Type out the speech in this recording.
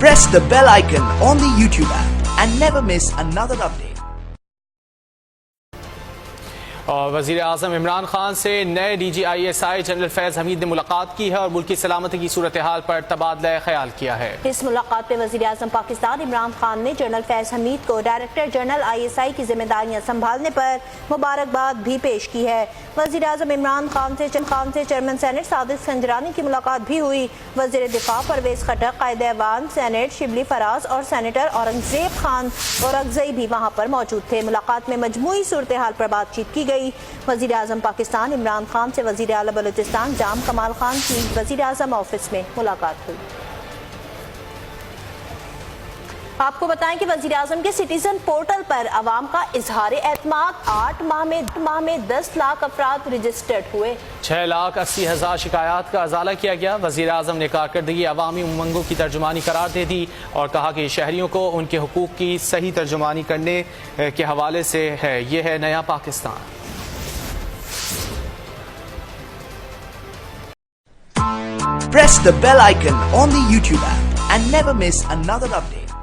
Press the bell icon on the YouTube app and never miss another update. اور وزیر اعظم عمران خان سے نئے D G I S I general Faiz Hameed نے ملاقات کی ہے اور ملکی سلامتی کی صورتحال پر تبادلہ خیال کیا ہے۔ اس ملاقات میں وزیر اعظم پاکستان عمران خان نے جنرل فیض حمید کو ڈائریکٹر جنرل آئی ایس آئی کی ذمہ داریاں سنبھالنے پر مبارکباد بھی پیش کی ہے۔ وزیر اعظم عمران خان سے چیئرمین سینٹ صادق سنجرانی کی ملاقات بھی ہوئی۔ وزیر دفاع پرویز خٹک، قائد ایوان سینٹ شبلی فراز اور سینیٹر اورنگزیب خان اورکزئی بھی وہاں پر موجود تھے۔ ملاقات میں مجموعی صورتحال پر بات چیت کی گئی۔ وزیر اعظم پاکستان عمران خان سے وزیر اعلیٰ بلوچستان جام کمال خان کی وزیر اعظم آفس میں ملاقات ہوئی۔ آپ کو بتائیں کہ وزیر اعظم کے سٹیزن پورٹل پر عوام کا اظہار اعتماد 8 ماہ میں 10 لاکھ افراد رجسٹرڈ ہوئے۔ 6,80,000 شکایات کا ازالہ کیا گیا۔ وزیر اعظم نے کارکردگی عوامی امنگوں کی ترجمانی قرار دے دی اور کہا کہ شہریوں کو ان کے حقوق کی صحیح ترجمانی کرنے کے حوالے سے ہے، یہ ہے نیا Pakistan. Press the bell icon on the YouTube app and never miss another update.